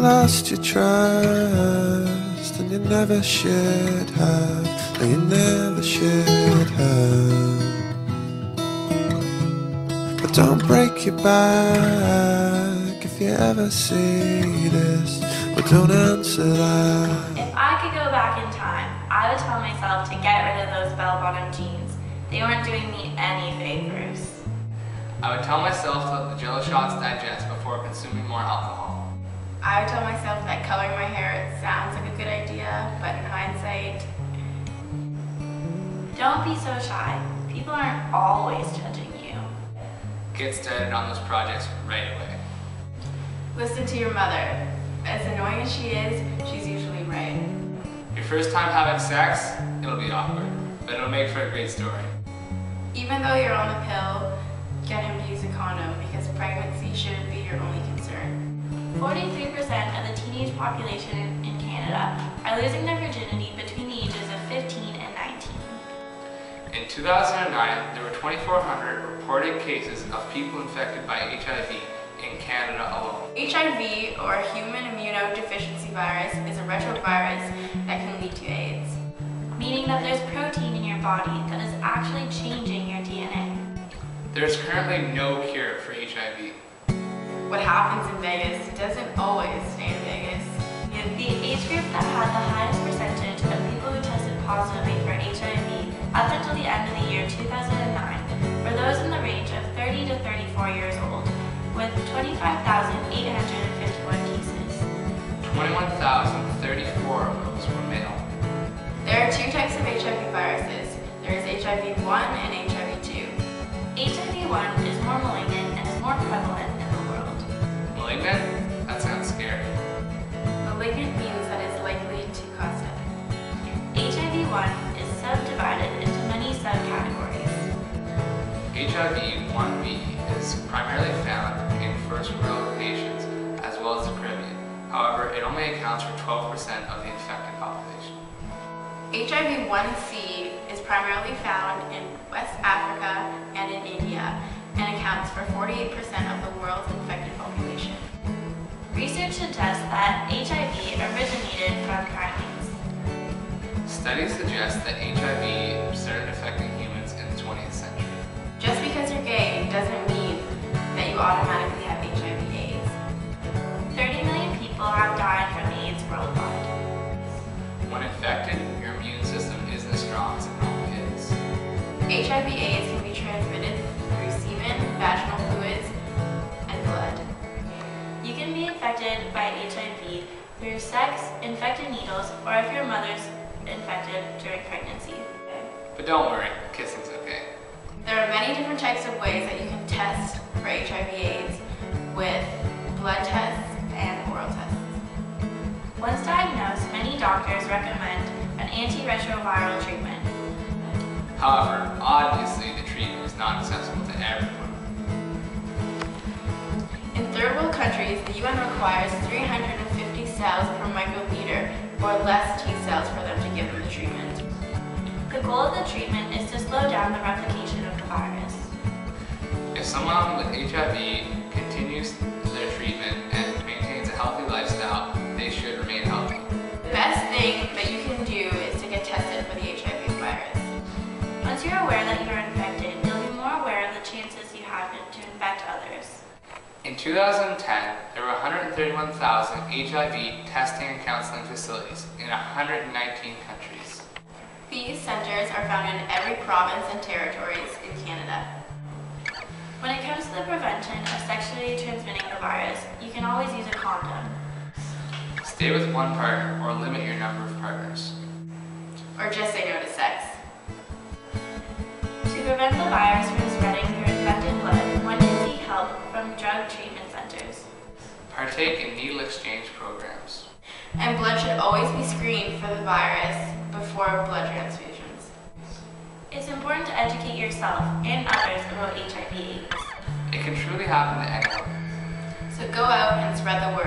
lost your trust, and you never should have. No, you never should have. But don't break your back if you ever see this, but don't answer that. If I could go back in time, I would tell myself to get rid of those bell-bottom jeans. They weren't doing me any favors. I would tell myself to let the Jello shots digest before consuming more alcohol. I would tell myself that coloring my hair sounds like a good idea, but in hindsight... Don't be so shy. People aren't always judging you. Get started on those projects right away. Listen to your mother. As annoying as she is, she's usually right. Your first time having sex, it'll be awkward, but it'll make for a great story. Even though you're on the pill, get him to use a condom because pregnancy shouldn't be your only concern. 43% of the teenage population in Canada are losing their virginity between the ages of 15 and 19. In 2009, there were 2,400 reported cases of people infected by HIV in Canada alone. HIV, or human immunodeficiency virus, is a retrovirus that can lead to AIDS. Meaning that there's protein in your body that is actually changing your DNA. There's currently no cure for HIV. What happens in Vegas doesn't always stay in Vegas. The age group that had the highest percentage of people who tested positively for HIV up until the end of the year 2009 were those in the range of 30 to 34 years old, with 25,851 cases. 21,034 of those were male. There are two types of HIV viruses. There is HIV-1 and HIV-2. HIV-1 is more malignant and is more prevalent in the world. Malignant? That sounds scary. Malignant means that it's likely to cause death. HIV-1 is subdivided into many subcategories. HIV-1B is primarily found in first world nations as well as the Caribbean. However, it only accounts for 12% of the infected population. HIV-1C is primarily found in West Africa and in India and accounts for 48% of the world's infected population. Research suggests that HIV originated from primates. Studies suggest that HIV started affecting humans in the 20th century. Just because you're gay doesn't mean that you automatically have HIV AIDS. 30 million people have died from AIDS worldwide. When infected, your immune system isn't as strong as it normally is. HIV AIDS can be transmitted through semen, vaginal fluids, and blood. You can be infected by HIV through sex, infected needles, or if your mother's infected during pregnancy. But don't worry, kissing's okay. There are many different types of ways that you can test for HIV/AIDS with blood tests and oral tests. Once diagnosed, many doctors recommend an antiretroviral treatment. However, obviously the treatment is not accessible to everyone. In third world countries, the UN requires 350 cells per microliter or less T cells for them to give them the treatment. The goal of the treatment is to slow down the replication of the virus. If someone with HIV continues their treatment and maintains a healthy lifestyle, they should remain healthy. The best thing that you can do is to get tested for the HIV virus. Once you're aware that you are infected, you'll be more aware of the chances you have to infect others. In 2010, there were 131,000 HIV testing and counseling facilities in 119 countries. These centers are found in every province and territories in Canada. When it comes to the prevention of sexually transmitting the virus, you can always use a condom. Stay with one partner or limit your number of partners. Or just say no to sex. To prevent the virus from spreading through infected blood, one can seek help from drug treatment centers. Partake in needle exchange programs. And blood should always be screened for the virus before blood transfusions. It's important to educate yourself and others about HIV/AIDS. It can truly happen to anyone. So go out and spread the word.